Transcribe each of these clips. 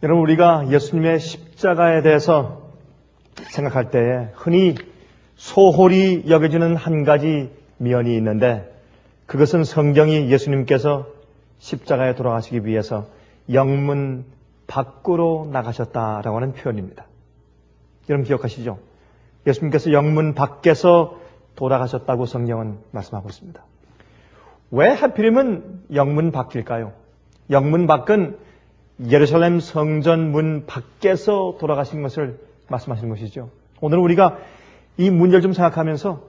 여러분, 우리가 예수님의 십자가에 대해서 생각할 때에 흔히 소홀히 여겨지는 한 가지 면이 있는데, 그것은 성경이 예수님께서 십자가에 돌아가시기 위해서 영문 밖으로 나가셨다라고 하는 표현입니다. 여러분 기억하시죠? 예수님께서 영문 밖에서 돌아가셨다고 성경은 말씀하고 있습니다. 왜 하필이면 영문 밖일까요? 영문 밖은 예루살렘 성전 문 밖에서 돌아가신 것을 말씀하시는 것이죠. 오늘 우리가 이 문제를 좀 생각하면서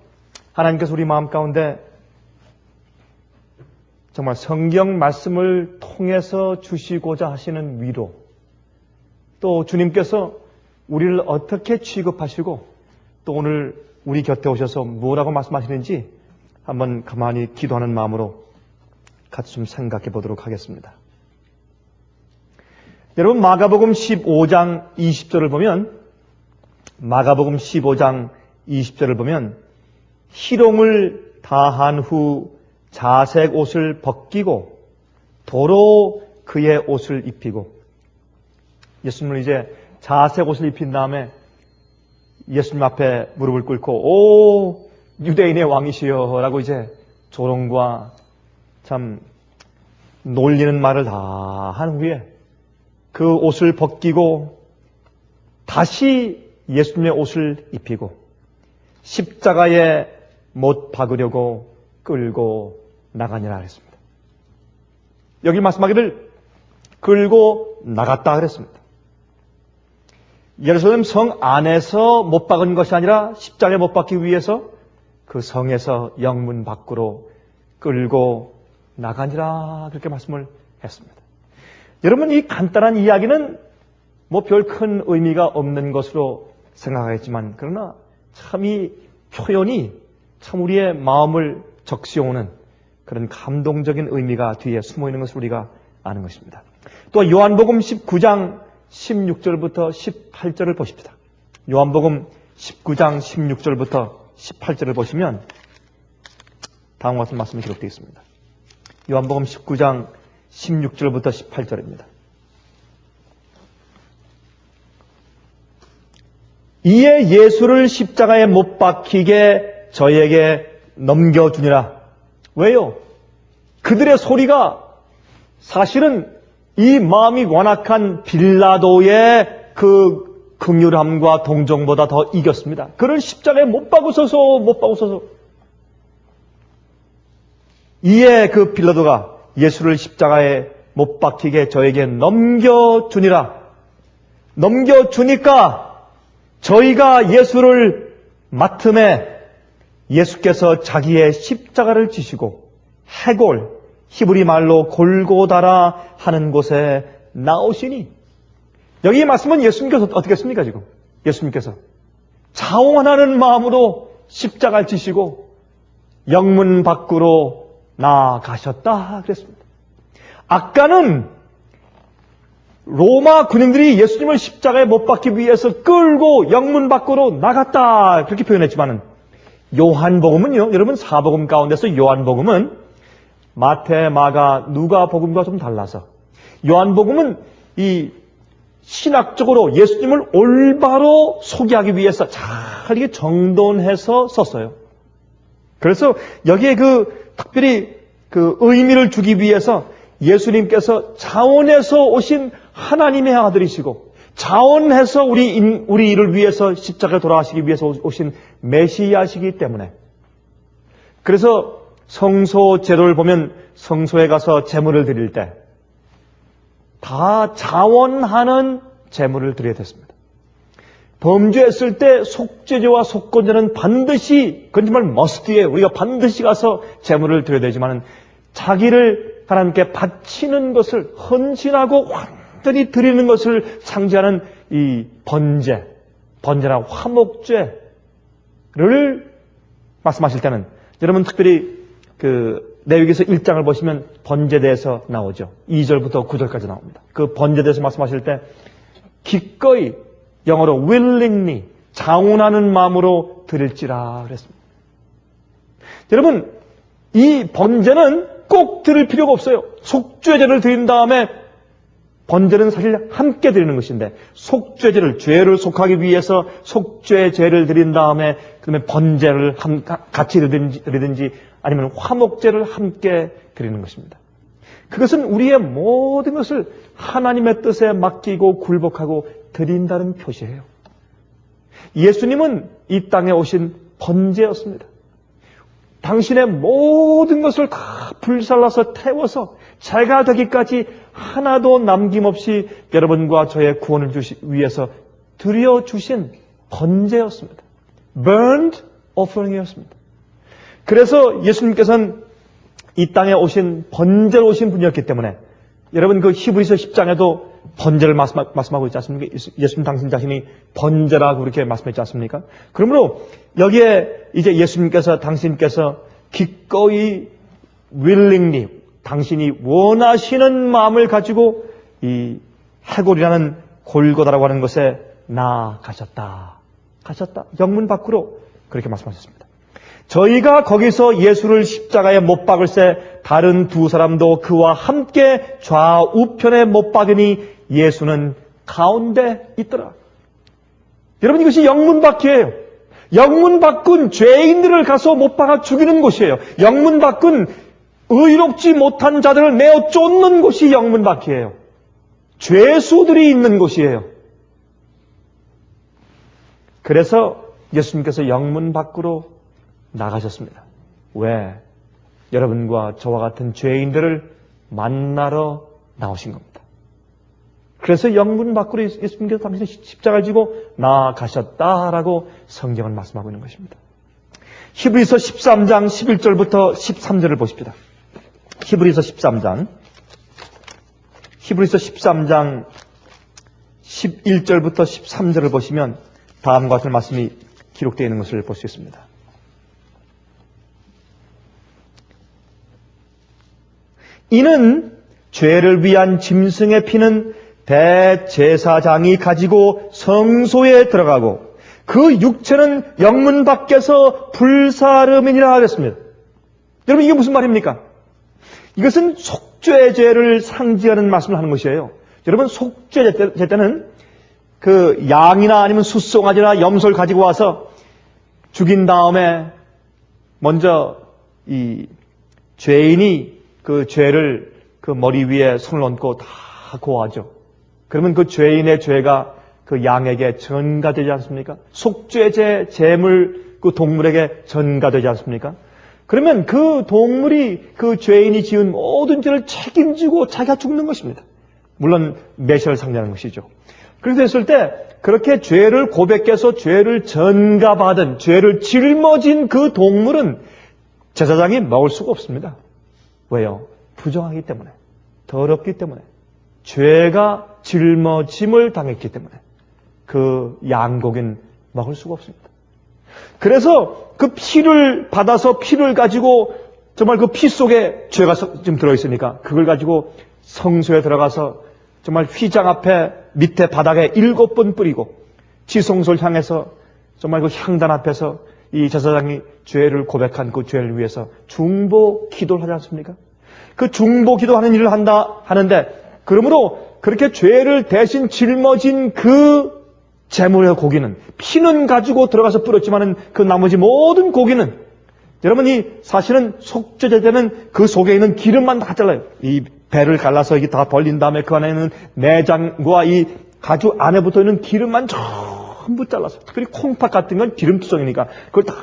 하나님께서 우리 마음 가운데 정말 성경 말씀을 통해서 주시고자 하시는 위로, 또 주님께서 우리를 어떻게 취급하시고 또 오늘 우리 곁에 오셔서 뭐라고 말씀하시는지 한번 가만히 기도하는 마음으로 같이 좀 생각해 보도록 하겠습니다. 여러분, 마가복음 15장 20절을 보면, 마가복음 15장 20절을 보면 희롱을 다한 후 자색 옷을 벗기고 도로 그의 옷을 입히고, 예수님은 이제 자색 옷을 입힌 다음에 예수님 앞에 무릎을 꿇고 오 유대인의 왕이시여 라고 이제 조롱과 참 놀리는 말을 다 한 후에 그 옷을 벗기고 다시 예수님의 옷을 입히고 십자가에 못 박으려고 끌고 나가니라 그랬습니다. 여기 말씀하기를 끌고 나갔다 그랬습니다. 예루살렘 성 안에서 못 박은 것이 아니라 십자가에 못 박기 위해서 그 성에서 영문 밖으로 끌고 나가니라 그렇게 말씀을 했습니다. 여러분, 이 간단한 이야기는 뭐 별 큰 의미가 없는 것으로 생각하겠지만, 그러나 참 이 표현이 참 우리의 마음을 적시오는 그런 감동적인 의미가 뒤에 숨어 있는 것을 우리가 아는 것입니다. 또 요한복음 19장 16절부터 18절을 보십시다. 요한복음 19장 16절부터 18절을 보시면 다음과 같은 말씀이 기록되어 있습니다. 요한복음 19장 16절부터 18절입니다. 이에 예수를 십자가에 못 박히게 저에게 넘겨주니라. 왜요? 그들의 소리가 사실은 이 마음이 완악한 빌라도의 그 긍휼함과 동정보다 더 이겼습니다. 그를 십자가에 못 박으소서. 이에 그 빌라도가 예수를 십자가에 못 박히게 저에게 넘겨주니라. 넘겨주니까 저희가 예수를 맡음에 예수께서 자기의 십자가를 지시고 해골, 히브리 말로 골고다라 하는 곳에 나오시니, 여기 말씀은 예수님께서 어떻게 했습니까? 지금 예수님께서 자원하는 마음으로 십자가를 지시고 영문 밖으로 나가셨다 그랬습니다. 아까는 로마 군인들이 예수님을 십자가에 못 박기 위해서 끌고 영문 밖으로 나갔다 그렇게 표현했지만은, 요한복음은요, 여러분 사복음 가운데서 요한복음은 마태, 마가, 누가복음과 좀 달라서 요한복음은 이 신학적으로 예수님을 올바로 소개하기 위해서 잘 이게 정돈해서 썼어요. 그래서 여기에 특별히 의미를 주기 위해서 예수님께서 자원해서 오신 하나님의 아들이시고 자원해서 우리 일을 위해서 십자가에 돌아가시기 위해서 오신 메시아시기 때문에, 그래서 성소 제도를 보면 성소에 가서 제물을 드릴 때 다 자원하는 제물을 드려야 됐습니다. 범죄했을 때 속죄제와 속건제는 반드시, 그건 정말 머스트예요. 우리가 반드시 가서 제물을 드려야 되지만 자기를 하나님께 바치는 것을, 헌신하고 완전히 드리는 것을 상징하는 이 번제나 화목제를 말씀하실 때는, 여러분 특별히 레위기서 1장을 보시면 번제에 대해서 나오죠. 2절부터 9절까지 나옵니다. 그 번제에 대해서 말씀하실 때 기꺼이, 영어로 willingly, 자원하는 마음으로 드릴지라 그랬습니다. 여러분, 이 번제는 꼭 드릴 필요가 없어요. 속죄제를 드린 다음에 번제는 사실 함께 드리는 것인데 속죄제를 죄를 속하기 위해서 속죄제를 드린 다음에 그다음에 번제를 같이 드리든지 아니면 화목제를 함께 드리는 것입니다. 그것은 우리의 모든 것을 하나님의 뜻에 맡기고 굴복하고 드린다는 표시예요. 예수님은 이 땅에 오신 번제였습니다. 당신의 모든 것을 다 불살라서 태워서 제가 되기까지 하나도 남김없이 여러분과 저의 구원을 위해서 드려주신 번제였습니다. Burnt offering이었습니다. 그래서 예수님께서는 이 땅에 오신 번제로 오신 분이었기 때문에 여러분 그 히브리서 10장에도 번제를 말씀하고 있지 않습니까? 예수님 당신 자신이 번제라고 그렇게 말씀했지 않습니까? 그러므로 여기에 이제 당신께서 기꺼이 willingly 당신이 원하시는 마음을 가지고 이 해골이라는 골고다라고 하는 것에 나아가셨다. 영문 밖으로 그렇게 말씀하셨습니다. 저희가 거기서 예수를 십자가에 못 박을 때 다른 두 사람도 그와 함께 좌우편에 못 박으니 예수는 가운데 있더라. 여러분 이것이 영문 밖이에요. 영문 밖은 죄인들을 가서 못 박아 죽이는 곳이에요. 영문 밖은 의롭지 못한 자들을 내어 쫓는 곳이 영문 밖이에요. 죄수들이 있는 곳이에요. 그래서 예수님께서 영문 밖으로 나가셨습니다. 왜? 여러분과 저와 같은 죄인들을 만나러 나오신 겁니다. 그래서 영문 밖으로 예수님께서 당신의 십자가를 지고 나아가셨다라고 성경은 말씀하고 있는 것입니다. 히브리서 13장 11절부터 13절을 보십시다. 히브리서 13장 11절부터 13절을 보시면 다음과 같은 말씀이 기록되어 있는 것을 볼 수 있습니다. 이는 죄를 위한 짐승의 피는 대제사장이 가지고 성소에 들어가고 그 육체는 영문 밖에서 불사름이니라 하였습니다. 여러분 이게 무슨 말입니까? 이것은 속죄제를 상징하는 말씀을 하는 것이에요. 여러분 속죄제 때는 그 양이나 아니면 숫송아지나 염소를 가지고 와서 죽인 다음에 먼저 이 죄인이 그 죄를 그 머리 위에 손을 얹고 다 고하죠. 그러면 그 죄인의 죄가 그 양에게 전가되지 않습니까? 속죄제 제물 그 동물에게 전가되지 않습니까? 그러면 그 동물이 그 죄인이 지은 모든 죄를 책임지고 자기가 죽는 것입니다. 물론 메시아를 상징하는 것이죠. 그렇게 됐을 때 그렇게 죄를 고백해서 죄를 전가받은 죄를 짊어진 그 동물은 제사장이 먹을 수가 없습니다. 왜요? 부정하기 때문에, 더럽기 때문에, 죄가 짊어짐을 당했기 때문에 그 양고기는 먹을 수가 없습니다. 그래서 그 피를 받아서 피를 가지고 정말 그 피 속에 죄가 좀 들어있으니까 그걸 가지고 성소에 들어가서 정말 휘장 앞에 밑에 바닥에 7번 뿌리고 지성소를 향해서 정말 그 향단 앞에서 이 제사장이 죄를 고백한 그 죄를 위해서 중보 기도를 하지 않습니까? 그 중보 기도하는 일을 하는데 그러므로 그렇게 죄를 대신 짊어진 그 제물의 고기는 피는 가지고 들어가서 뿌렸지만은 그 나머지 모든 고기는 여러분이 사실은 속죄제 때는 그 속에 있는 기름만 다 잘라요. 이 배를 갈라서 이게 다 벌린 다음에 그 안에 있는 내장과 이 가죽 안에 붙어 있는 기름만 전부 잘라서 그리고 콩팥 같은 건 기름투성이니까 그걸 다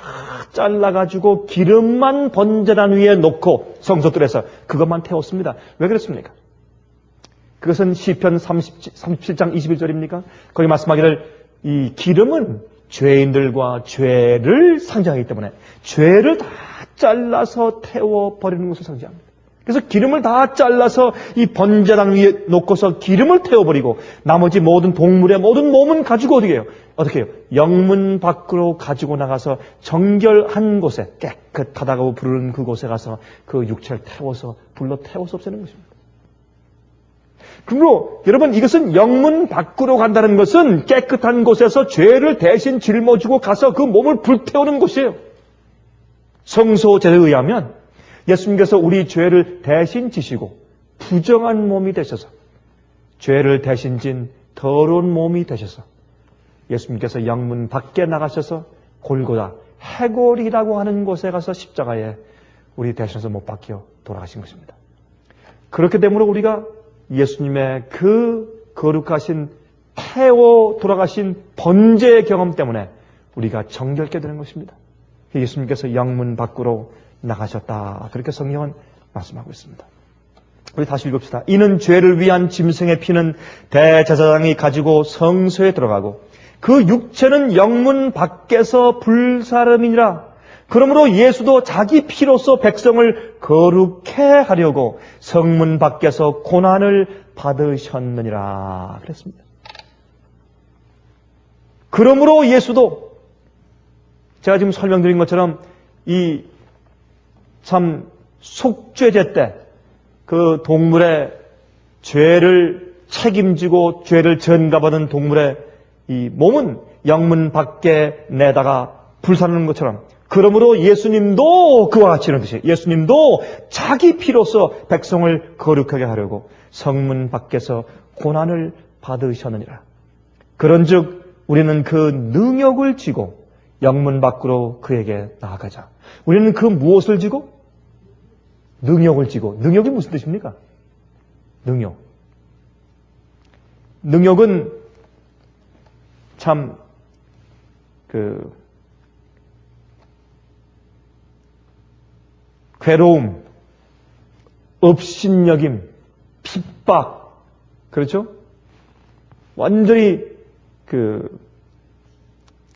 잘라가지고 기름만 번제단 위에 놓고 성소들에서 그것만 태웠습니다. 왜 그랬습니까? 그것은 시편 37장 21절입니까? 거기 말씀하기를 이 기름은 죄인들과 죄를 상징하기 때문에 죄를 다 잘라서 태워버리는 것을 상징합니다. 그래서 기름을 다 잘라서 이 번제단 위에 놓고서 기름을 태워버리고 나머지 모든 동물의 모든 몸은 가지고 어떻게 해요? 영문 밖으로 가지고 나가서 정결한 곳에 깨끗하다고 부르는 그곳에 가서 그 육체를 불러 태워서 없애는 것입니다. 그러므로 여러분 이것은 영문 밖으로 간다는 것은 깨끗한 곳에서 죄를 대신 짊어지고 가서 그 몸을 불태우는 곳이에요. 성소제에 의하면 예수님께서 우리 죄를 대신 지시고 부정한 몸이 되셔서 죄를 대신 진 더러운 몸이 되셔서 예수님께서 영문 밖에 나가셔서 골고다 해골이라고 하는 곳에 가서 십자가에 우리 대신해서 못 박혀 돌아가신 것입니다. 그렇기 때문에 우리가 예수님의 그 거룩하신 태워 돌아가신 번제의 경험 때문에 우리가 정결케 되는 것입니다. 예수님께서 영문 밖으로 나가셨다. 그렇게 성경은 말씀하고 있습니다. 우리 다시 읽읍시다. 이는 죄를 위한 짐승의 피는 대제사장이 가지고 성소에 들어가고 그 육체는 영문 밖에서 불사름이니라. 그러므로 예수도 자기 피로서 백성을 거룩해 하려고 성문 밖에서 고난을 받으셨느니라 그랬습니다. 그러므로 예수도 제가 지금 설명드린 것처럼 이 참 속죄제 때 그 동물의 죄를 책임지고 죄를 전가받은 동물의 이 몸은 영문 밖에 내다가 불사르는 것처럼 그러므로 예수님도 그와 같이 이런 뜻이에요. 예수님도 자기 피로서 백성을 거룩하게 하려고 성문 밖에서 고난을 받으셨느니라. 그런즉 우리는 그 능욕을 지고 영문 밖으로 그에게 나아가자. 우리는 그 무엇을 지고? 능욕을 지고. 능욕이 무슨 뜻입니까? 능욕. 능욕은 참 괴로움, 업신여김, 핍박, 그렇죠? 완전히 그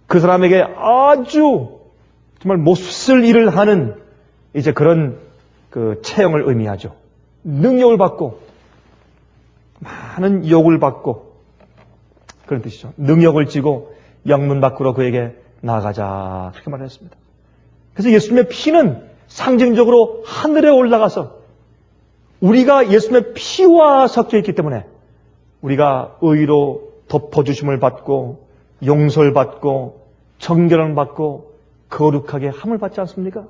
사람에게 아주 정말 못쓸 일을 하는 이제 그런 그 체형을 의미하죠. 능욕을 받고 많은 욕을 받고 그런 뜻이죠. 능욕을 지고 영문 밖으로 그에게 나아가자 그렇게 말했습니다. 그래서 예수님의 피는 상징적으로 하늘에 올라가서 우리가 예수님의 피와 섞여 있기 때문에 우리가 의로 덮어주심을 받고 용서를 받고 정결을 받고 거룩하게 함을 받지 않습니까?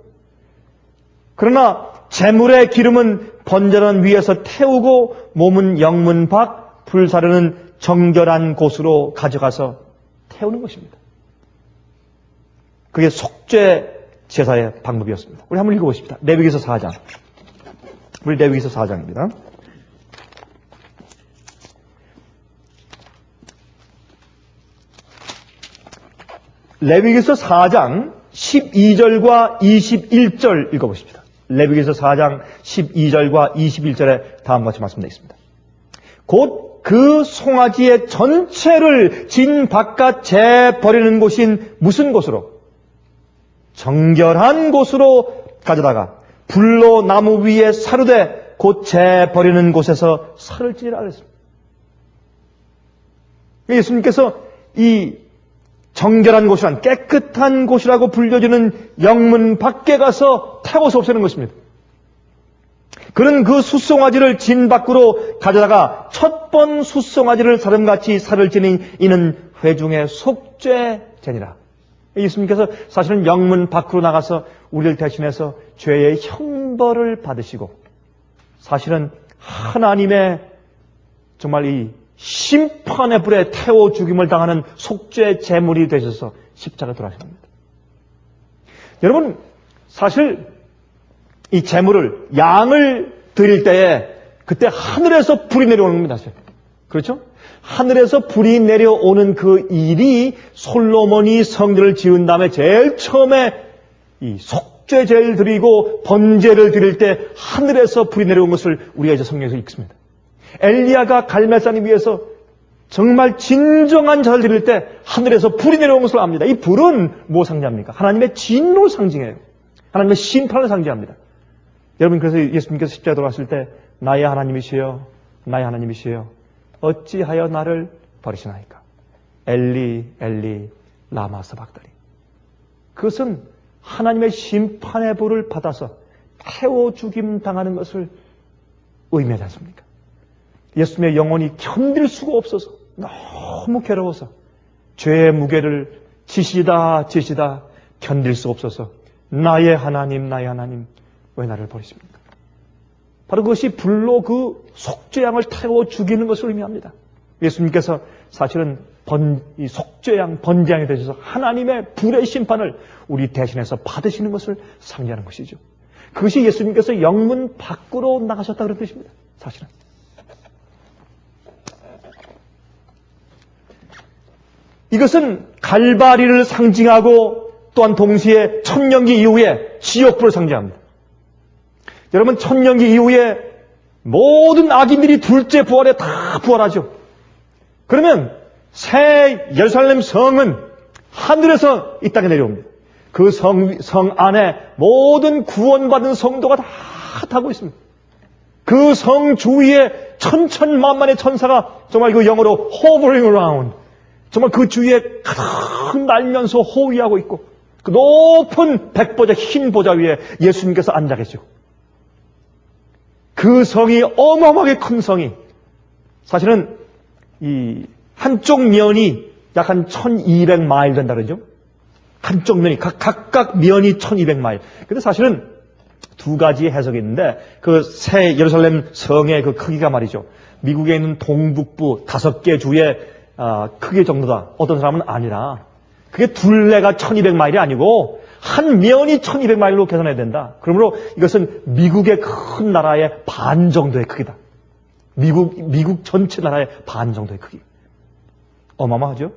그러나 제물의 기름은 번제단 위에서 태우고 몸은 영문 밖 불사르는 정결한 곳으로 가져가서 태우는 것입니다. 그게 속죄 제사의 방법이었습니다. 우리 한번 읽어보십시다. 레위기서 4장. 우리 레위기서 4장입니다. 레위기서 4장 12절과 21절 읽어보십시다. 레위기서 4장 12절과 21절에 다음과 같이 말씀되어 있습니다. 곧 그 송아지의 전체를 진 바깥 재버리는 곳인 무슨 곳으로? 정결한 곳으로 가져다가 불로 나무 위에 사르되 곧 재버리는 곳에서 살을 찌라 그랬습니다. 예수님께서 이 정결한 곳이란 깨끗한 곳이라고 불려지는 영문 밖에 가서 태워서 없애는 것입니다. 그는 그 숫송아지를 진 밖으로 가져다가 첫 번 숫송아지를 사름같이 살을 찌는 이는 회중의 속죄제니라. 예수님께서 사실은 영문 밖으로 나가서 우리를 대신해서 죄의 형벌을 받으시고 사실은 하나님의 정말 이 심판의 불에 태워 죽임을 당하는 속죄 제물이 되셔서 십자가에 돌아가십니다. 여러분, 사실 이 제물을 양을 드릴 때에 그때 하늘에서 불이 내려오는 겁니다. 사실. 그렇죠? 하늘에서 불이 내려오는 그 일이 솔로몬이 성전을 지은 다음에 제일 처음에 이 속죄제를 드리고 번제를 드릴 때 하늘에서 불이 내려온 것을 우리가 이제 성경에서 읽습니다. 엘리야가 갈멜산 위에서 정말 진정한 자를 드릴 때 하늘에서 불이 내려온 것을 압니다. 이 불은 뭐 상징합니까? 하나님의 진노를 상징해요. 하나님의 심판을 상징합니다. 여러분, 그래서 예수님께서 십자가에 돌아갔을 때 나의 하나님이시여, 나의 하나님이시여 어찌하여 나를 버리시나이까? 엘리 엘리 라마 사박다니. 그것은 하나님의 심판의 불을 받아서 태워 죽임 당하는 것을 의미하지 않습니까? 예수님의 영혼이 견딜 수가 없어서 너무 괴로워서 죄의 무게를 지시다 견딜 수 없어서 나의 하나님 왜 나를 버리십니까? 바로 그것이 불로 그 속죄양을 태워 죽이는 것을 의미합니다. 예수님께서 사실은 이 속죄양, 번제양이 되셔서 하나님의 불의 심판을 우리 대신해서 받으시는 것을 상징하는 것이죠. 그것이 예수님께서 영문 밖으로 나가셨다 그런 뜻입니다. 사실은. 이것은 갈바리를 상징하고 또한 동시에 천년기 이후에 지옥불을 상징합니다. 여러분, 천년기 이후에 모든 악인들이 둘째 부활에 다 부활하죠. 그러면 새 예루살렘 성은 하늘에서 이 땅에 내려옵니다. 그 성 안에 모든 구원받은 성도가 다 타고 있습니다. 그 성 주위에 천천만만의 천사가 정말 그 영어로 hovering around, 정말 그 주위에 가득 날면서 호위하고 있고, 그 높은 백보자, 흰 보좌 위에 예수님께서 앉아 계시고, 그 성이 어마어마하게 큰 성이, 사실은 이 한쪽 면이 약 한 1200마일 된다 그러죠. 한쪽 면이 각각 면이 1200마일. 근데 사실은 두 가지 해석이 있는데, 그 새 예루살렘 성의 그 크기가 말이죠, 미국에 있는 동북부 5개 주의 크기 정도다. 어떤 사람은 아니라 그게 둘레가 1200마일이 아니고 한 면이 1200마일로 계산해야 된다. 그러므로 이것은 미국의 큰 나라의 반 정도의 크기다. 미국 전체 나라의 반 정도의 크기. 어마어마하죠?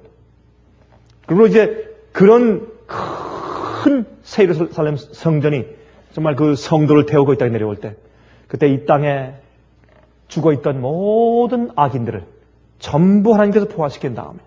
그리고 이제 그런 큰 새 예루살렘 성전이 정말 그 성도를 태우고 이 땅에 내려올 때, 그때 이 땅에 죽어있던 모든 악인들을 전부 하나님께서 부활시킨 다음에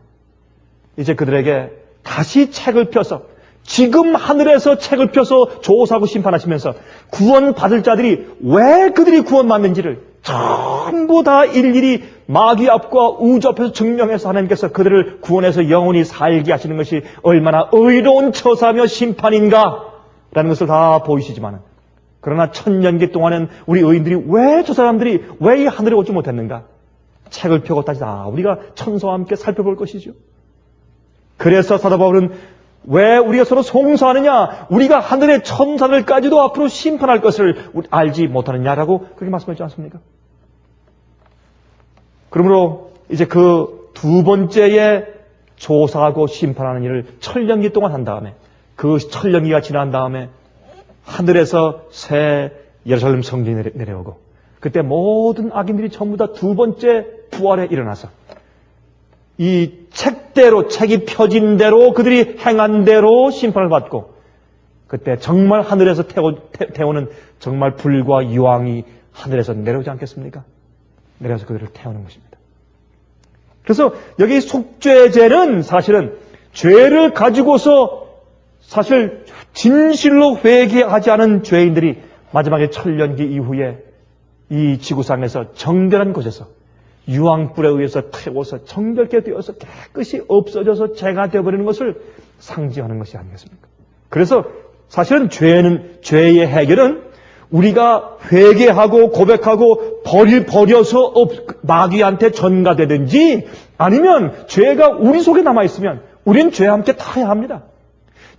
이제 그들에게 다시 책을 펴서, 지금 하늘에서 책을 펴서 조사하고 심판하시면서 구원받을 자들이 왜 그들이 구원받는지를 전부 다 일일이 마귀 앞과 우주 앞에서 증명해서 하나님께서 그들을 구원해서 영원히 살게 하시는 것이 얼마나 의로운 처사며 심판인가 라는 것을 다 보이시지만, 그러나 천년기 동안은 우리 의인들이 왜 저 사람들이 왜 이 하늘에 오지 못했는가? 책을 펴고 다시 우리가 천사와 함께 살펴볼 것이죠. 그래서 사도 바울은 왜 우리가 서로 송사하느냐? 우리가 하늘의 천사들까지도 앞으로 심판할 것을 알지 못하느냐라고 그렇게 말씀하지 않습니까? 그러므로 이제 그 두 번째에 조사하고 심판하는 일을 천년기 동안 한 다음에, 그 천년기가 지난 다음에 하늘에서 새 예루살렘 성전이 내려오고, 그때 모든 악인들이 전부 다 두 번째 부활에 일어나서 이 책대로, 책이 펴진 대로 그들이 행한 대로 심판을 받고, 그때 정말 하늘에서 태우는 정말 불과 유황이 하늘에서 내려오지 않겠습니까? 내려와서 그들을 태우는 것입니다. 그래서 여기 속죄제는 사실은 죄를 가지고서 사실 진실로 회개하지 않은 죄인들이 마지막에 천년기 이후에 이 지구상에서 정결한 곳에서 유황불에 의해서 태워서 정결케 되어서 깨끗이 없어져서 죄가 되어버리는 것을 상징하는 것이 아니겠습니까? 그래서 사실은 죄의 해결은 우리가 회개하고 고백하고 버려서 마귀한테 전가되든지, 아니면 죄가 우리 속에 남아있으면 우리는 죄와 함께 타야 합니다.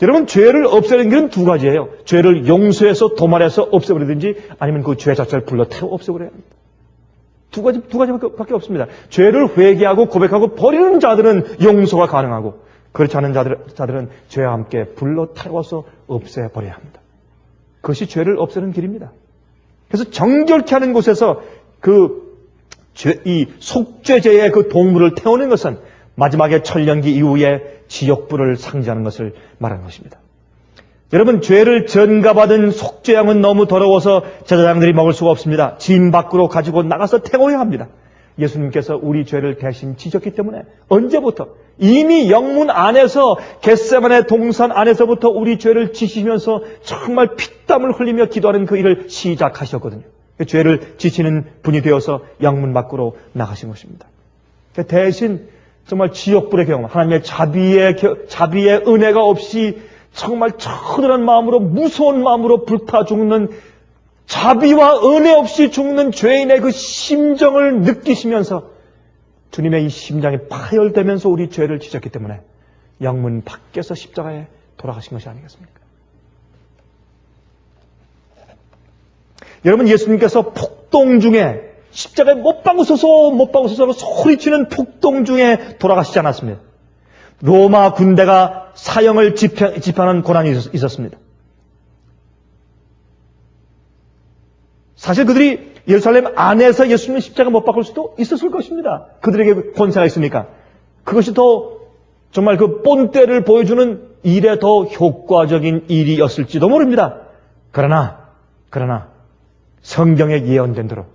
여러분, 죄를 없애는 길은 두 가지예요. 죄를 용서해서 도말해서 없애버리든지, 아니면 그 죄 자체를 불러 태워 없애버려야 합니다. 두 가지밖에 없습니다. 죄를 회개하고 고백하고 버리는 자들은 용서가 가능하고, 그렇지 않은 자들은 죄와 함께 불러 태워서 없애버려야 합니다. 그것이 죄를 없애는 길입니다. 그래서 정결케 하는 곳에서 이 속죄제의 그 동물을 태우는 것은 마지막에 천년기 이후에 지옥불을 상징하는 것을 말하는 것입니다. 여러분, 죄를 전가받은 속죄양은 너무 더러워서 제사장들이 먹을 수가 없습니다. 진 밖으로 가지고 나가서 태워야 합니다. 예수님께서 우리 죄를 대신 지셨기 때문에 언제부터? 이미 영문 안에서 겟세마네 동산 안에서부터 우리 죄를 지시면서 정말 피땀을 흘리며 기도하는 그 일을 시작하셨거든요. 그 죄를 지시는 분이 되어서 영문 밖으로 나가신 것입니다. 대신 정말 지옥불의 경험, 하나님의 자비의 은혜가 없이 정말 처절한 마음으로, 무서운 마음으로 불타 죽는, 자비와 은혜 없이 죽는 죄인의 그 심정을 느끼시면서 주님의 이 심장이 파열되면서 우리 죄를 지셨기 때문에 영문 밖에서 십자가에 돌아가신 것이 아니겠습니까? 여러분, 예수님께서 폭동 중에 십자가에 못 박으소서 소리치는 폭동 중에 돌아가시지 않았습니다. 로마 군대가 사형을 집행하는 고난이 있었습니다. 사실 그들이 예루살렘 안에서 예수님을 십자가 못 박을 수도 있었을 것입니다. 그들에게 권세가 있으니까. 그것이 더 정말 그 본때를 보여주는 일에 더 효과적인 일이었을지도 모릅니다. 그러나 성경에 예언된 대로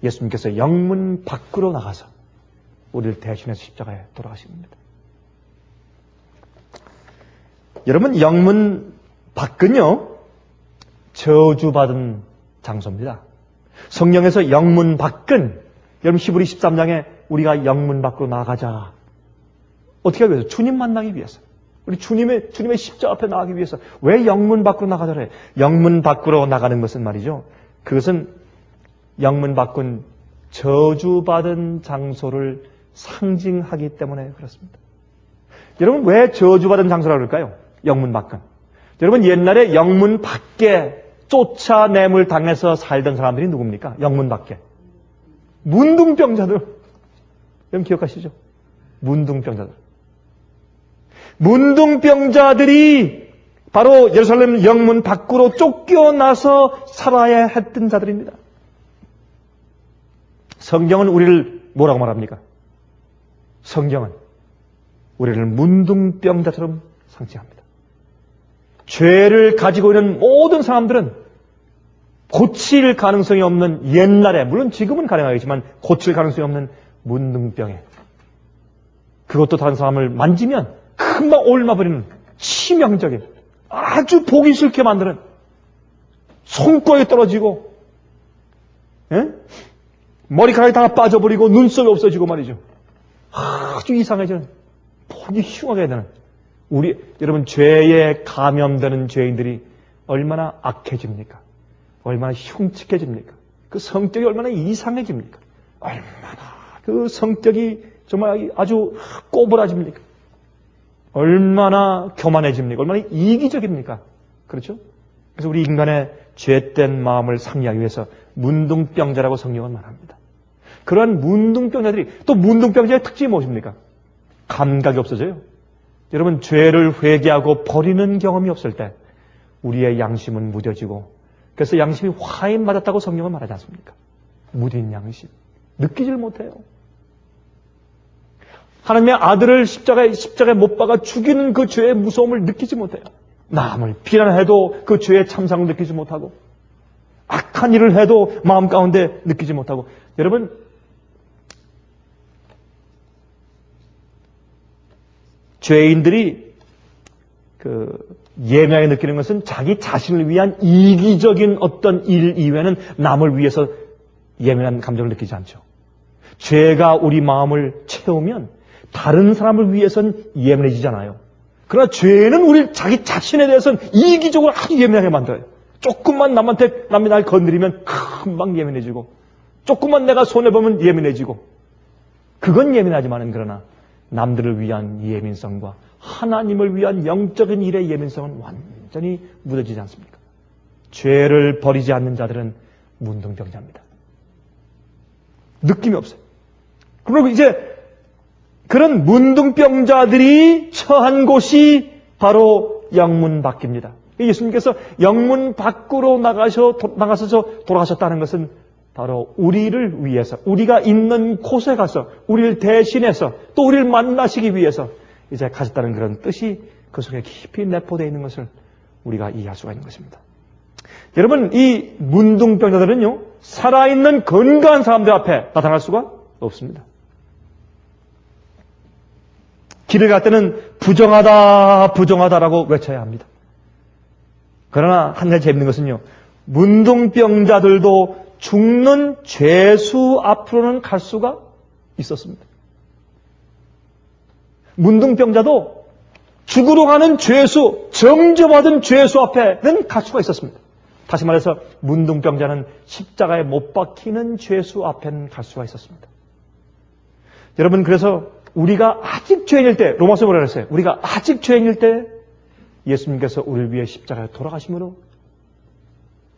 예수님께서 영문 밖으로 나가서 우리를 대신해서 십자가에 돌아가신 겁니다. 여러분, 영문 밖은요, 저주받은 장소입니다. 성경에서 영문 밖은, 여러분 히브리 13장에 우리가 영문 밖으로 나가자. 어떻게 하기 위해서? 주님 만나기 위해서. 우리 주님의 십자가 앞에 나가기 위해서. 왜 영문 밖으로 나가자 그래? 영문 밖으로 나가는 것은 말이죠. 그것은 영문 밖은 저주받은 장소를 상징하기 때문에 그렇습니다. 여러분, 왜 저주받은 장소라고 그럴까요? 영문 밖은. 여러분, 옛날에 영문 밖에 쫓아냄을 당해서 살던 사람들이 누굽니까? 영문 밖에. 문둥병자들. 여러분 기억하시죠? 문둥병자들. 문둥병자들이 바로 예루살렘 영문 밖으로 쫓겨나서 살아야 했던 자들입니다. 성경은 우리를 뭐라고 말합니까? 성경은 우리를 문둥병자처럼 상징합니다. 죄를 가지고 있는 모든 사람들은 고칠 가능성이 없는 옛날에, 물론 지금은 가능하겠지만 고칠 가능성이 없는 문둥병에, 그것도 다른 사람을 만지면 금방 옮아버리는 치명적인, 아주 보기 싫게 만드는, 손가락이 떨어지고, 머리카락이 다 빠져버리고 눈썹이 없어지고 말이죠. 아주 이상해지는, 보기 흉하게 되는, 여러분, 죄에 감염되는 죄인들이 얼마나 악해집니까? 얼마나 흉측해집니까? 그 성격이 얼마나 이상해집니까? 얼마나 그 성격이 정말 아주 꼬부라집니까? 얼마나 교만해집니까? 얼마나 이기적입니까? 그렇죠? 그래서 우리 인간의 죄된 마음을 상리하기 위해서 문둥병자라고 성경은 말합니다. 그러한 문둥병자들이, 또 문둥병자의 특징이 무엇입니까? 감각이 없어져요. 여러분, 죄를 회개하고 버리는 경험이 없을 때 우리의 양심은 무뎌지고, 그래서 양심이 화인 맞았다고 성경은 말하지 않습니까? 무딘 양심. 느끼질 못해요. 하나님의 아들을 십자가에 못 박아 죽이는 그 죄의 무서움을 느끼지 못해요. 남을 비난해도 그 죄의 참상을 느끼지 못하고, 악한 일을 해도 마음 가운데 느끼지 못하고. 여러분, 죄인들이 예민하게 느끼는 것은 자기 자신을 위한 이기적인 어떤 일 이외에는 남을 위해서 예민한 감정을 느끼지 않죠. 죄가 우리 마음을 채우면 다른 사람을 위해서는 예민해지잖아요. 그러나 죄는 우리 자기 자신에 대해서는 이기적으로 아주 예민하게 만들어요. 조금만 남이 날 건드리면 금방 예민해지고, 조금만 내가 손해보면 예민해지고. 그건 예민하지만은 그러나 남들을 위한 예민성과 하나님을 위한 영적인 일의 예민성은 완전히 무뎌지지 않습니까? 죄를 버리지 않는 자들은 문둥병자입니다. 느낌이 없어요. 그리고 이제 그런 문둥병자들이 처한 곳이 바로 영문 밖입니다. 예수님께서 영문 밖으로 나가셔서 돌아가셨다는 것은 바로 우리를 위해서, 우리가 있는 곳에 가서 우리를 대신해서 또 우리를 만나시기 위해서 이제 가셨다는 그런 뜻이 그 속에 깊이 내포되어 있는 것을 우리가 이해할 수가 있는 것입니다. 여러분, 이 문둥병자들은요, 살아있는 건강한 사람들 앞에 나타날 수가 없습니다. 길을 갈 때는 부정하다라고 외쳐야 합니다. 그러나 한 가지 재밌는 것은요, 문둥병자들도 죽는 죄수 앞으로는 갈 수가 있었습니다. 문둥병자도 죽으러 가는 죄수, 정죄받은 죄수 앞에는 갈 수가 있었습니다. 다시 말해서 문둥병자는 십자가에 못 박히는 죄수 앞에는 갈 수가 있었습니다. 여러분, 그래서 우리가 아직 죄인일 때, 로마서 뭐라 그랬어요? 우리가 아직 죄인일 때 예수님께서 우리를 위해 십자가에 돌아가심으로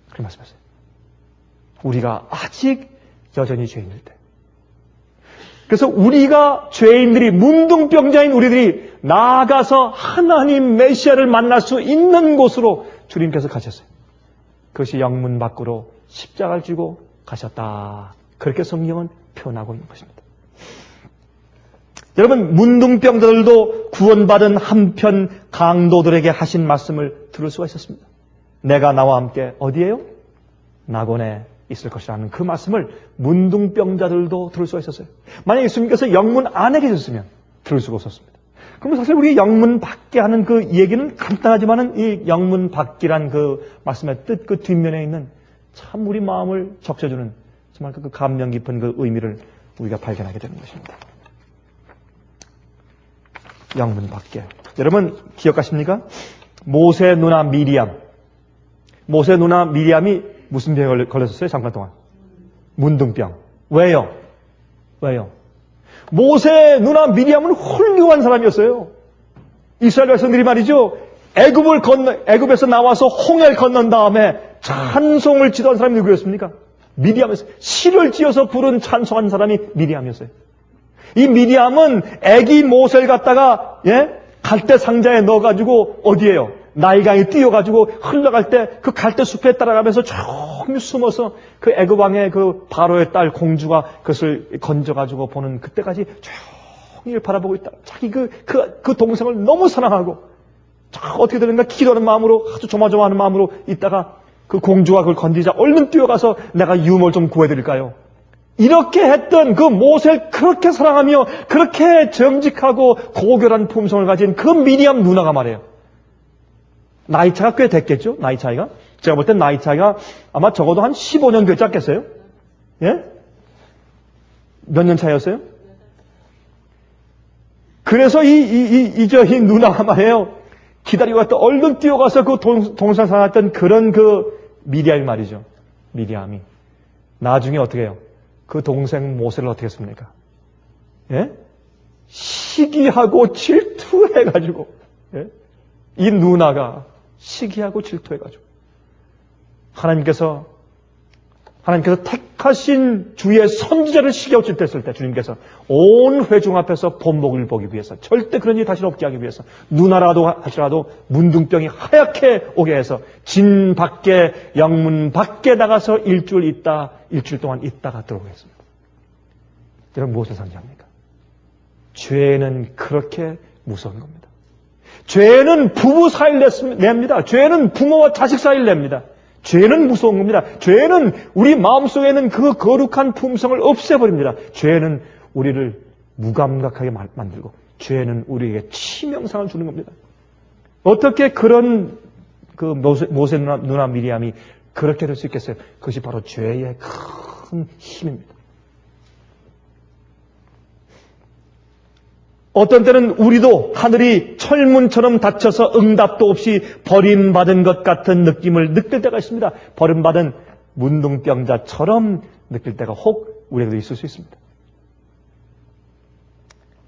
그렇게 말씀하셨어요. 우리가 아직 여전히 죄인일 때. 그래서 우리가 죄인들이, 문둥병자인 우리들이 나아가서 하나님 메시아를 만날 수 있는 곳으로 주님께서 가셨어요. 그것이 영문 밖으로 십자가를 지고 가셨다. 그렇게 성경은 표현하고 있는 것입니다. 여러분, 문둥병자들도 구원받은 한편 강도들에게 하신 말씀을 들을 수가 있었습니다. 내가 나와 함께 어디에요? 낙원에 있을 것이라는 그 말씀을 문둥병자들도 들을 수가 있었어요. 만약 예수님께서 영문 안에 계셨으면 들을 수가 없었습니다. 그럼 사실 우리 영문 밖에 하는 그 얘기는 간단하지만은 이 영문 밖이란 그 말씀의 뜻, 그 뒷면에 있는 참 우리 마음을 적셔주는 정말 그 감명 깊은 그 의미를 우리가 발견하게 되는 것입니다. 영문 밖에. 여러분 기억하십니까? 모세 누나 미리암. 모세 누나 미리암이 무슨 병에 걸렸었어요? 잠깐 동안. 문둥병. 왜요? 모세 누나 미리암은 훌륭한 사람이었어요. 이스라엘 백성들이 말이죠. 애굽에서 나와서 홍해를 건넌 다음에 찬송을 지도한 사람이 누구였습니까? 미리암이었어요. 시를 지어서 부른 찬송한 사람이 미리암이었어요. 이 미리암은 애기 모세를 갖다가 갈대 상자에 넣어가지고 어디에요? 나일강에 띄워가지고 흘러갈 때 그 갈대 숲에 따라가면서 조금 숨어서 그 애굽 왕의 그 바로의 딸 공주가 그것을 건져가지고 보는 그때까지 종일 바라보고 있다. 자기 그 동생을 너무 사랑하고 어떻게 되는가 기도하는 마음으로 아주 조마조마하는 마음으로 있다가 그 공주가 그걸 건지자 얼른 뛰어가서 내가 유물 좀 구해드릴까요? 이렇게 했던 그 모세를 그렇게 사랑하며 그렇게 정직하고 고결한 품성을 가진 그 미리암 누나가 말이에요. 나이 차가 꽤 됐겠죠? 나이 차이가? 제가 볼 땐 나이 차이가 아마 적어도 한 15년 되지 않겠어요? 예? 몇 년 차이였어요? 그래서 이 누나가 말이에요. 기다리고 갔다 얼른 뛰어가서 그 동상 살았던 그런 그 미리암이 말이죠. 미리암이. 나중에 어떻게 해요? 그 동생 모세를 어떻게 했습니까? 예? 시기하고 질투해가지고, 예? 이 누나가 시기하고 질투해가지고, 하나님께서 택하신 주의 선지자를 시기하고 질투했을 때 주님께서 온 회중 앞에서 본복을 보기 위해서 절대 그런 일이 다시 없게 하기 위해서 누나라도 하시라도 문둥병이 하얗게 오게 해서 진 밖에 영문 밖에 나가서 일주일 동안 있다가 들어오겠습니다. 여러분 무엇을 상징합니까? 죄는 그렇게 무서운 겁니다. 죄는 부부 사이를 냅니다. 죄는 부모와 자식 사이를 냅니다. 죄는 무서운 겁니다. 죄는 우리 마음속에 있는 그 거룩한 품성을 없애버립니다. 죄는 우리를 무감각하게 만들고 죄는 우리에게 치명상을 주는 겁니다. 어떻게 그런 그 모세 누나 미리암이 그렇게 될 수 있겠어요? 그것이 바로 죄의 큰 힘입니다. 어떤 때는 우리도 하늘이 철문처럼 닫혀서 응답도 없이 버림받은 것 같은 느낌을 느낄 때가 있습니다. 버림받은 문둥병자처럼 느낄 때가 혹 우리에게도 있을 수 있습니다.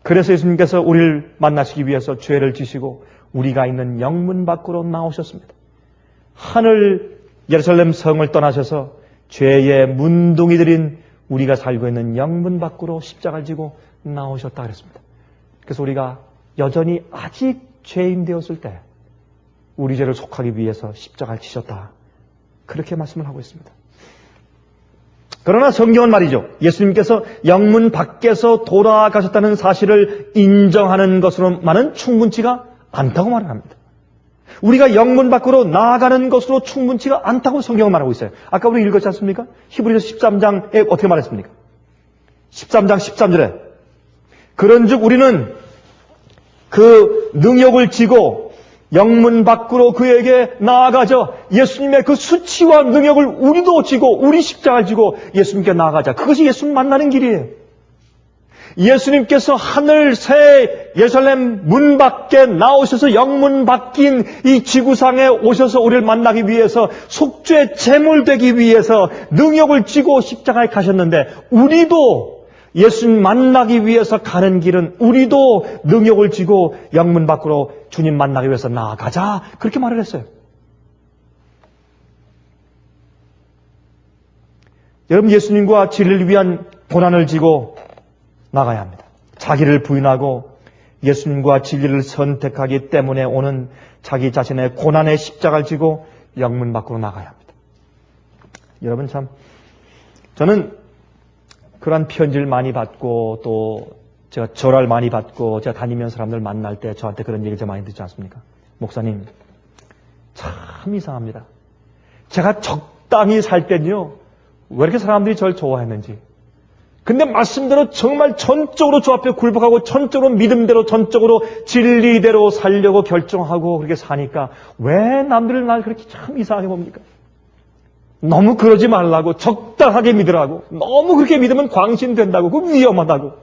그래서 예수님께서 우리를 만나시기 위해서 죄를 지시고 우리가 있는 영문 밖으로 나오셨습니다. 하늘 예루살렘 성을 떠나셔서 죄의 문둥이들인 우리가 살고 있는 영문 밖으로 십자가를 지고 나오셨다 그랬습니다. 그래서 우리가 여전히 아직 죄인 되었을 때 우리 죄를 속하기 위해서 십자가를 지셨다. 그렇게 말씀을 하고 있습니다. 그러나 성경은 말이죠. 예수님께서 영문 밖에서 돌아가셨다는 사실을 인정하는 것으로만은 충분치가 않다고 말을 합니다. 우리가 영문 밖으로 나아가는 것으로 충분치가 않다고 성경은 말하고 있어요. 아까 우리 읽었지 않습니까? 히브리서 13장에 어떻게 말했습니까? 13장 13절에 그런즉 우리는 그 능욕을 지고 영문 밖으로 그에게 나아가죠. 예수님의 그 수치와 능력을 우리도 지고 우리 십자가를 지고 예수님께 나아가자. 그것이 예수님 만나는 길이에요. 예수님께서 하늘 새 예루살렘 문 밖에 나오셔서 영문 바뀐 이 지구상에 오셔서 우리를 만나기 위해서 속죄 제물 되기 위해서 능력을 지고 십자가에 가셨는데 우리도 예수님 만나기 위해서 가는 길은 우리도 능력을 지고 영문 밖으로 주님 만나기 위해서 나아가자. 그렇게 말을 했어요. 여러분, 예수님과 진리를 위한 고난을 지고 나가야 합니다. 자기를 부인하고 예수님과 진리를 선택하기 때문에 오는 자기 자신의 고난의 십자가를 지고 영문 밖으로 나가야 합니다. 여러분, 참 저는 그런 편지를 많이 받고 또 제가 절할 많이 받고 제가 다니면서 사람들 만날 때 저한테 그런 얘기를 좀 많이 듣지 않습니까? 목사님, 참 이상합니다. 제가 적당히 살 때는요, 왜 이렇게 사람들이 저를 좋아했는지. 근데 말씀대로 정말 전적으로 주 앞에 굴복하고 전적으로 믿음대로 전적으로 진리대로 살려고 결정하고 그렇게 사니까 왜 남들은 날 그렇게 참 이상하게 봅니까? 너무 그러지 말라고, 적당하게 믿으라고, 너무 그렇게 믿으면 광신된다고, 그 위험하다고.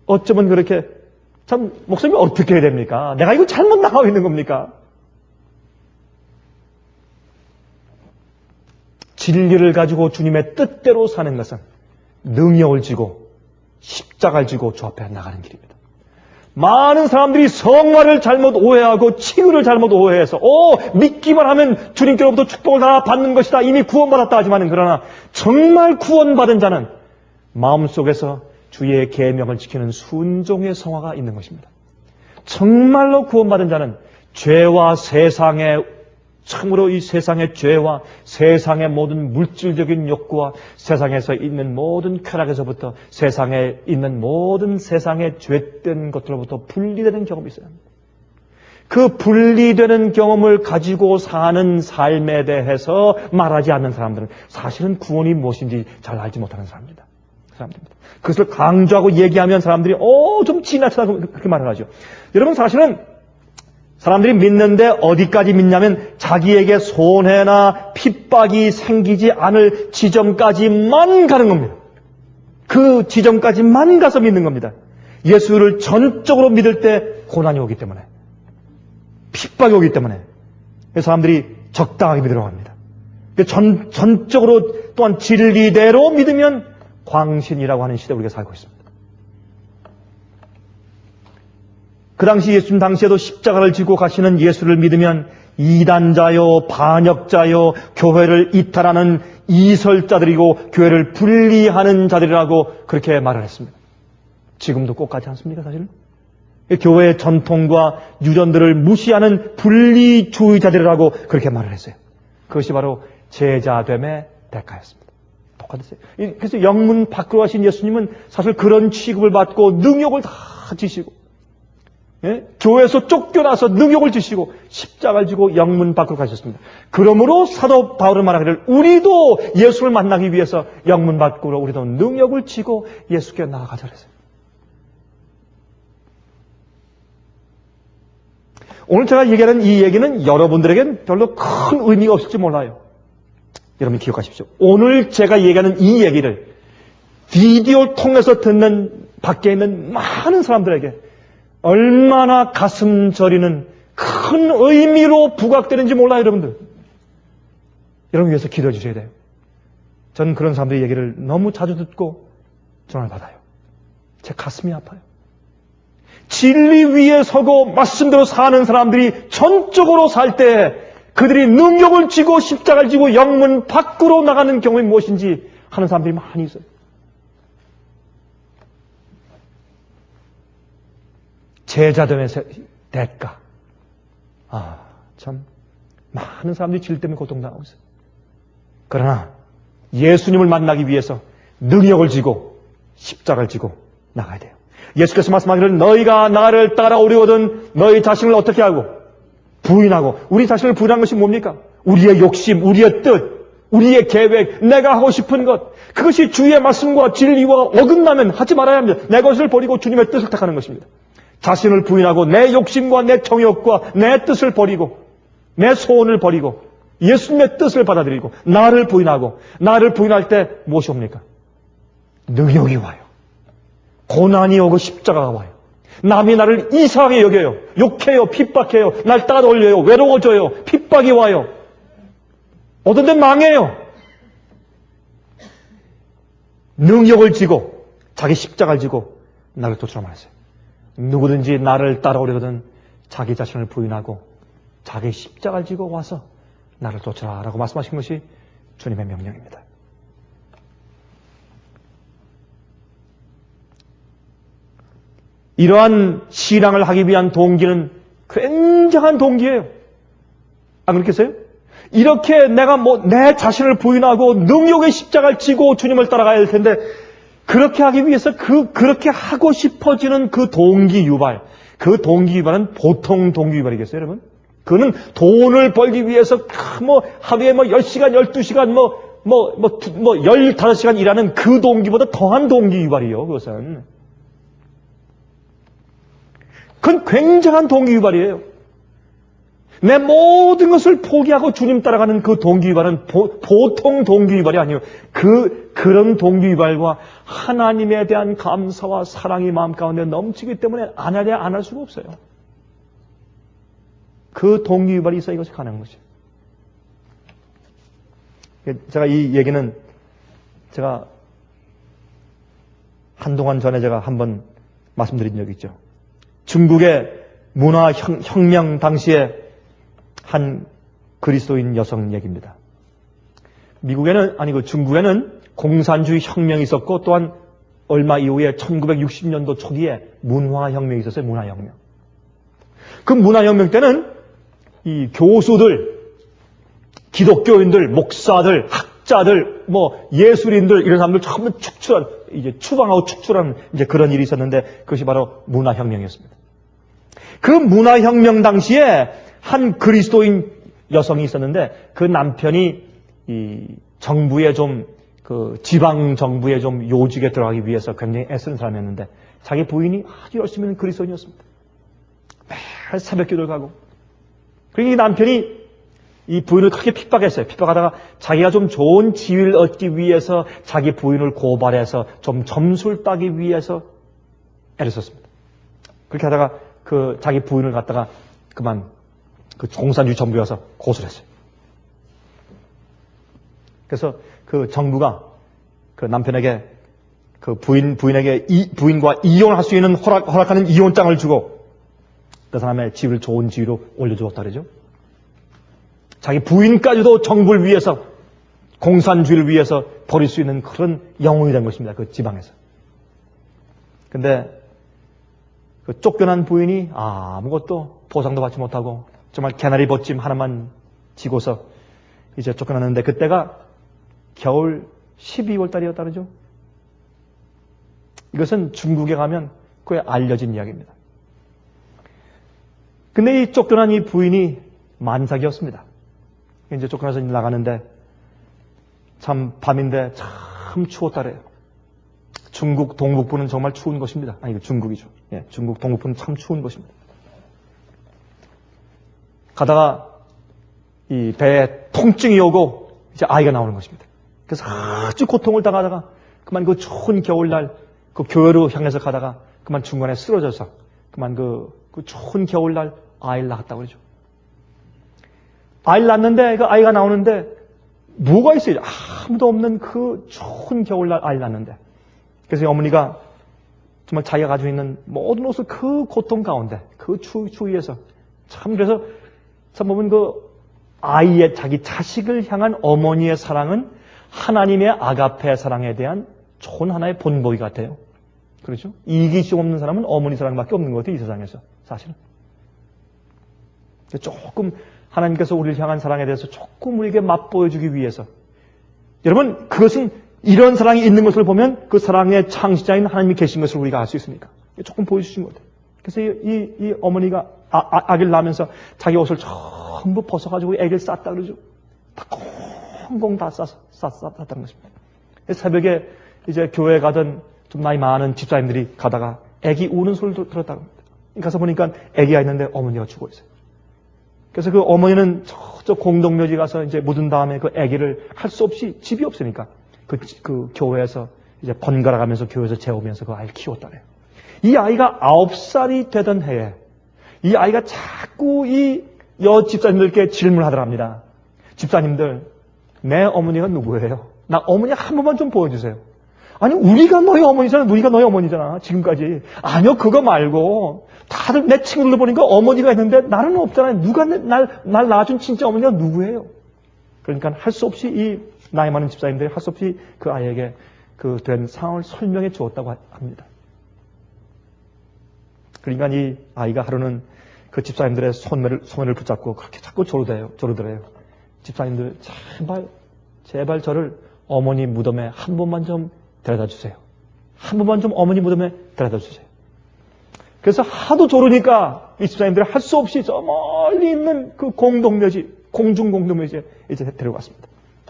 어쩌면 그렇게, 참, 목사님이 어떻게 해야 됩니까? 내가 이거 잘못 나가고 있는 겁니까? 진리를 가지고 주님의 뜻대로 사는 것은 능력을 지고 십자가를 지고 주 앞에 나가는 길입니다. 많은 사람들이 성화를 잘못 오해하고 칭의를 잘못 오해해서 믿기만 하면 주님께로부터 축복을 다 받는 것이다. 이미 구원받았다 하지만 그러나 정말 구원받은 자는 마음속에서 주의 계명을 지키는 순종의 성화가 있는 것입니다. 정말로 구원받은 자는 죄와 세상의 참으로 이 세상의 죄와 세상의 모든 물질적인 욕구와 세상에서 있는 모든 쾌락에서부터 세상에 있는 모든 세상의 죄된 것들로부터 분리되는 경험이 있어야 합니다. 그 분리되는 경험을 가지고 사는 삶에 대해서 말하지 않는 사람들은 사실은 구원이 무엇인지 잘 알지 못하는 사람입니다. 그것을 강조하고 얘기하면 사람들이 좀 지나치다고 그렇게 말을 하죠. 여러분, 사실은 사람들이 믿는데 어디까지 믿냐면 자기에게 손해나 핍박이 생기지 않을 지점까지만 가는 겁니다. 그 지점까지만 가서 믿는 겁니다. 예수를 전적으로 믿을 때 고난이 오기 때문에, 핍박이 오기 때문에 사람들이 적당하게 믿으려고 합니다. 전적으로 또한 진리대로 믿으면 광신이라고 하는 시대에 우리가 살고 있습니다. 그 당시 예수님 당시에도 십자가를 지고 가시는 예수를 믿으면 이단자요, 반역자요, 교회를 이탈하는 이설자들이고 교회를 분리하는 자들이라고 그렇게 말을 했습니다. 지금도 꼭 같지 않습니까, 사실은? 교회의 전통과 유전들을 무시하는 분리주의자들이라고 그렇게 말을 했어요. 그것이 바로 제자됨의 대가였습니다. 똑같았어요. 그래서 영문 밖으로 가신 예수님은 사실 그런 취급을 받고 능욕을 다 지시고 교회에서 쫓겨나서 능욕을 지시고 십자가를 지고 영문 밖으로 가셨습니다. 그러므로 사도 바울은 말하기를 우리도 예수를 만나기 위해서 영문 밖으로 우리도 능욕을 지고 예수께 나아가자 그랬어요. 오늘 제가 얘기하는 이 얘기는 여러분들에겐 별로 큰 의미가 없을지 몰라요. 여러분 기억하십시오. 오늘 제가 얘기하는 이 얘기를 비디오를 통해서 듣는 밖에 있는 많은 사람들에게 얼마나 가슴 저리는 큰 의미로 부각되는지 몰라요, 여러분들. 여러분 위해서 기도해 주셔야 돼요. 저는 그런 사람들의 얘기를 너무 자주 듣고 전화를 받아요. 제 가슴이 아파요. 진리 위에 서고 말씀대로 사는 사람들이 전적으로 살 때 그들이 능력을 지고 십자가를 지고 영문 밖으로 나가는 경우이 무엇인지 하는 사람들이 많이 있어요. 제자됨의 대가. 참 많은 사람들이 질 때문에 고통당하고 있어요. 그러나 예수님을 만나기 위해서 능력을 지고 십자가를 지고 나가야 돼요. 예수께서 말씀하기를 너희가 나를 따라오려거든 너희 자신을 어떻게 하고 부인하고. 우리 자신을 부인한 것이 뭡니까? 우리의 욕심, 우리의 뜻, 우리의 계획, 내가 하고 싶은 것. 그것이 주의 말씀과 진리와 어긋나면 하지 말아야 합니다. 내 것을 버리고 주님의 뜻을 택하는 것입니다. 자신을 부인하고 내 욕심과 내 정욕과 내 뜻을 버리고 내 소원을 버리고 예수님의 뜻을 받아들이고 나를 부인하고. 나를 부인할 때 무엇이 옵니까? 능력이 와요. 고난이 오고 십자가가 와요. 남이 나를 이상하게 여겨요. 욕해요. 핍박해요. 날 따돌려요. 외로워져요. 핍박이 와요. 어떤 데 망해요. 능력을 지고 자기 십자가를 지고 나를 쫓으라 말했어요. 누구든지 나를 따라오려거든 자기 자신을 부인하고 자기 십자가를 지고 와서 나를 쫓으라 라고 말씀하신 것이 주님의 명령입니다. 이러한 신앙을 하기 위한 동기는 굉장한 동기예요. 안 그렇겠어요? 이렇게 내가 내 자신을 부인하고 능욕의 십자가를 지고 주님을 따라가야 할 텐데, 그렇게 하기 위해서 그렇게 하고 싶어지는 그 동기 유발, 그 동기 유발은 보통 동기 유발이겠어요, 여러분? 그는 돈을 벌기 위해서 하루에 10시간, 12시간, 15시간 일하는 그 동기보다 더한 동기 유발이요, 그것은. 그건 굉장한 동기 유발이에요. 내 모든 것을 포기하고 주님 따라가는 그 동기 유발은 보통 동기 유발이 아니에요. 그런 동기 유발과 하나님에 대한 감사와 사랑이 마음 가운데 넘치기 때문에 안 할 수가 없어요. 그 동기 유발이 있어야 이것이 가능한 것이에요. 제가 이 얘기는 제가 한동안 전에 제가 한번 말씀드린 적이 있죠. 중국의 문화혁명 당시에 한 그리스도인 여성 얘기입니다. 중국에는 공산주의 혁명이 있었고, 또한 얼마 이후에 1960년도 초기에 문화혁명이 있었어요. 문화혁명. 그 문화혁명 때는 이 교수들, 기독교인들, 목사들, 학자들, 예술인들, 이런 사람들 전부 추방하고 축출하는 그런 일이 있었는데, 그것이 바로 문화혁명이었습니다. 그 문화혁명 당시에 한 그리스도인 여성이 있었는데, 그 남편이 이 정부에 지방 정부에 요직에 들어가기 위해서 굉장히 애쓰는 사람이었는데, 자기 부인이 아주 열심히 있는 그리스도인이었습니다. 매일 새벽 기도를 가고. 그리고 이 남편이 이 부인을 크게 핍박했어요. 핍박하다가 자기가 좀 좋은 지위를 얻기 위해서 자기 부인을 고발해서 좀 점수를 따기 위해서 애를 썼습니다. 그렇게 하다가 자기 부인을 갖다가 그만 공산주의 정부에 와서 고소를 했어요. 그래서 그 정부가 그 남편에게 부인과 이혼할 수 있는 허락하는 이혼장을 주고 그 사람의 지위를 좋은 지위로 올려주었다 그러죠. 자기 부인까지도 정부를 위해서, 공산주의를 위해서 버릴 수 있는 그런 영웅이 된 것입니다. 그 지방에서. 근데 그 쫓겨난 부인이 아무것도 보상도 받지 못하고 정말 개나리 벗짐 하나만 지고서 이제 쫓겨났는데, 그때가 겨울 12월 달이었다 그러죠. 이것은 중국에 가면 꽤 알려진 이야기입니다. 근데 이 쫓겨난 이 부인이 만삭이었습니다. 이제 쫓겨나서 나가는데 참 밤인데 참 추웠다래요. 중국 동북부는 정말 추운 것입니다. 이거 중국이죠. 예, 중국 동북부는 참 추운 것입니다. 가다가 이 배에 통증이 오고 이제 아이가 나오는 것입니다. 그래서 아주 고통을 당하다가 그만 그 추운 겨울날 그 교회로 향해서 가다가 그만 중간에 쓰러져서 그만 그 추운 겨울날 아이를 낳았다고 그러죠. 아이를 낳았는데 그 아이가 나오는데 뭐가 있어요? 아무도 없는 그 추운 겨울날 아이를 낳았는데, 그래서 어머니가 정말 자기가 가지고 있는 모든 옷을 그 고통 가운데, 그 추위에서 그래서 참 보면 자기 자식을 향한 어머니의 사랑은 하나님의 아가페 사랑에 대한 좋은 하나의 본보기 같아요. 그렇죠? 이기심 없는 사람은 어머니 사랑밖에 없는 것 같아요, 이 세상에서. 사실은. 조금 하나님께서 우리를 향한 사랑에 대해서 조금 우리에게 맛보여주기 위해서, 여러분, 그것은 이런 사랑이 있는 것을 보면 그 사랑의 창시자인 하나님이 계신 것을 우리가 알 수 있으니까 조금 보여주신 것 같아요. 그래서 이 어머니가 아기를 낳으면서 자기 옷을 전부 벗어가지고 아기를 쌌다 그러죠. 다 꽁꽁 다 쌌다는 것입니다. 새벽에 이제 교회 가던 좀 나이 많은 집사님들이 가다가 아기 우는 소리를 들었다고 합니다. 가서 보니까 아기가 있는데 어머니가 죽어 있어요. 그래서 그 어머니는 저쪽 공동묘지 가서 이제 묻은 다음에 그 아기를 할 수 없이, 집이 없으니까 그 교회에서 이제 번갈아 가면서 교회에서 재우면서 그 아이를 키웠다네요. 이 아이가 9살이 되던 해에 이 아이가 자꾸 이 집사님들께 질문하더랍니다. 집사님들, 내 어머니가 누구예요? 나 어머니 한 번만 좀 보여주세요. 아니, 우리가 너희 어머니잖아, 지금까지. 아니요, 그거 말고 다들 내 친구들 보니까 어머니가 있는데 나는 없잖아요. 누가 날 낳아준 진짜 어머니가 누구예요? 그러니까 할 수 없이 이 나이 많은 집사님들이 할 수 없이 그 아이에게 그 된 상황을 설명해 주었다고 합니다. 그러니까 이 아이가 하루는 그 집사님들의 손을 붙잡고 그렇게 자꾸 조르더래요. 집사님들, 제발 저를 어머니 무덤에 한 번만 좀 데려다 주세요. 한 번만 좀 어머니 무덤에 데려다 주세요. 그래서 하도 조르니까 이 집사님들이 할 수 없이 저 멀리 있는 그 공중 공동묘지에 이제 데려갔습니다.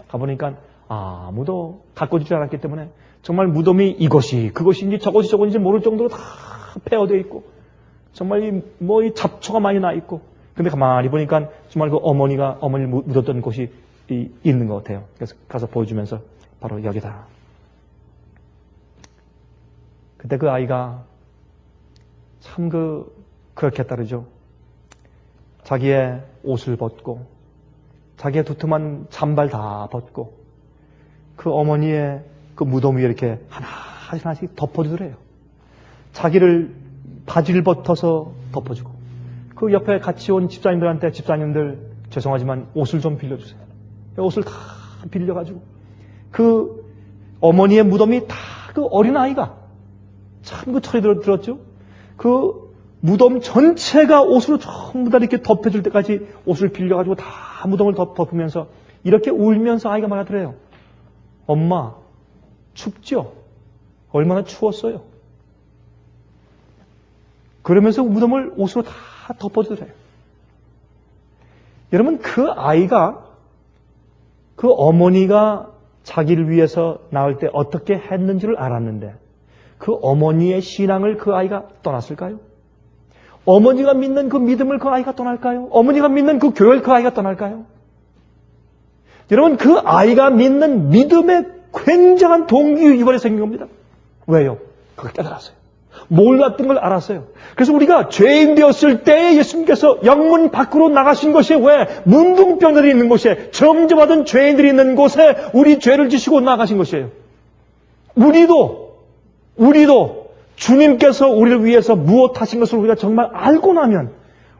가보니까 아무도 가꿔주지 않았기 때문에 정말 무덤이 이것이 그것인지 저것인지 모를 정도로 다 폐허되어 있고 정말 이 잡초가 많이 나 있고 근데 가만히 보니까 정말 그 어머니를 묻었던 곳이 있는 것 같아요. 그래서 가서 보여주면서 바로 여기다. 그때 그 아이가 참 그렇게 따르죠. 자기의 옷을 벗고 자기의 두툼한 잠발 다 벗고 그 어머니의 그 무덤 위에 이렇게 하나씩 덮어주더래요. 자기를 바지를 벗어서 덮어주고 그 옆에 같이 온 집사님들한테 집사님들 죄송하지만 옷을 좀 빌려주세요. 옷을 다 빌려가지고 그 어머니의 무덤이 다 그 어린아이가 참 그 철이 들었죠. 그 무덤 전체가 옷으로 전부 다 이렇게 덮여줄 때까지 옷을 빌려가지고 다 무덤을 덮으면서 이렇게 울면서 아이가 말하더래요. 엄마, 춥죠? 얼마나 추웠어요? 그러면서 무덤을 옷으로 다 덮어주더래요. 여러분, 그 아이가 그 어머니가 자기를 위해서 낳을 때 어떻게 했는지를 알았는데 그 어머니의 신앙을 그 아이가 떠났을까요? 어머니가 믿는 그 믿음을 그 아이가 떠날까요? 어머니가 믿는 그 교회를 그 아이가 떠날까요? 여러분, 그 아이가 믿는 믿음에 굉장한 동기유발이 생긴 겁니다. 왜요? 그걸 깨달았어요. 몰랐던 걸 알았어요. 그래서 우리가 죄인 되었을 때 예수님께서 영문 밖으로 나가신 것이 왜 문둥병들이 있는 곳에 점점하던 죄인들이 있는 곳에 우리 죄를 지시고 나가신 것이에요. 우리도 주님께서 우리를 위해서 무엇 하신 것을 우리가 정말 알고 나면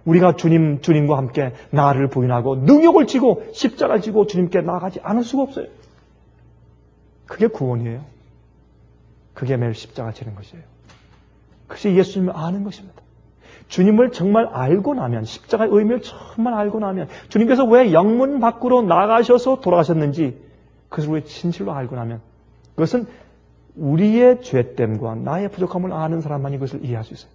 우리가 주님과 함께 나를 부인하고 능욕을 지고 십자가를 지고 주님께 나아가지 않을 수가 없어요. 그게 구원이에요. 그게 매일 십자가 지는 것이에요. 그것이 예수님을 아는 것입니다. 주님을 정말 알고 나면 십자가의 의미를 정말 알고 나면 주님께서 왜 영문 밖으로 나가셔서 돌아가셨는지 그것을 우리 진실로 알고 나면 그것은 우리의 죄됨과 나의 부족함을 아는 사람만이 그것을 이해할 수 있어요.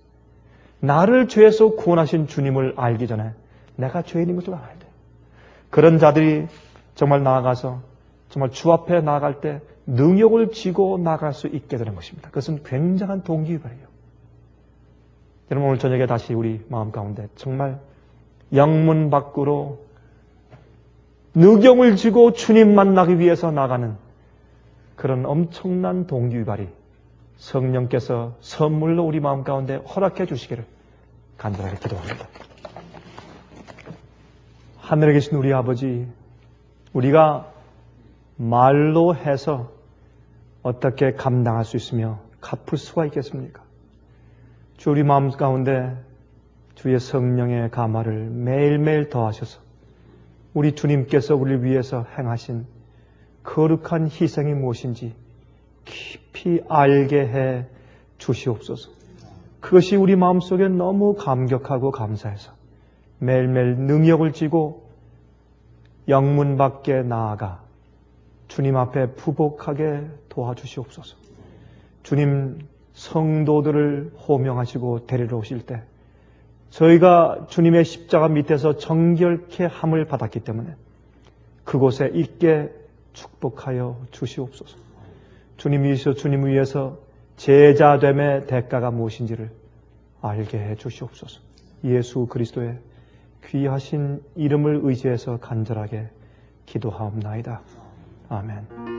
나를 죄에서 구원하신 주님을 알기 전에 내가 죄인인 것을 알아야 돼요. 그런 자들이 정말 나아가서 정말 주 앞에 나아갈 때 능욕을 지고 나아갈 수 있게 되는 것입니다. 그것은 굉장한 동기유발이에요. 여러분, 오늘 저녁에 다시 우리 마음 가운데 정말 영문 밖으로 능욕을 지고 주님 만나기 위해서 나가는 그런 엄청난 동기유발이 성령께서 선물로 우리 마음 가운데 허락해 주시기를 간절하게 기도합니다. 하늘에 계신 우리 아버지, 우리가 말로 해서 어떻게 감당할 수 있으며 갚을 수가 있겠습니까? 주 우리 마음 가운데 주의 성령의 감화를 매일매일 더하셔서 우리 주님께서 우리를 위해서 행하신 거룩한 희생이 무엇인지 깊이 알게 해 주시옵소서. 그것이 우리 마음속에 너무 감격하고 감사해서 매일매일 능력을 지고 영문 밖에 나아가 주님 앞에 부복하게 도와주시옵소서. 주님 성도들을 호명하시고 데리러 오실 때 저희가 주님의 십자가 밑에서 정결케 함을 받았기 때문에 그곳에 있게 축복하여 주시옵소서. 주님이시여 주님 위해서 제자됨의 대가가 무엇인지를 알게 해 주시옵소서. 예수 그리스도의 귀하신 이름을 의지해서 간절하게 기도하옵나이다. 아멘.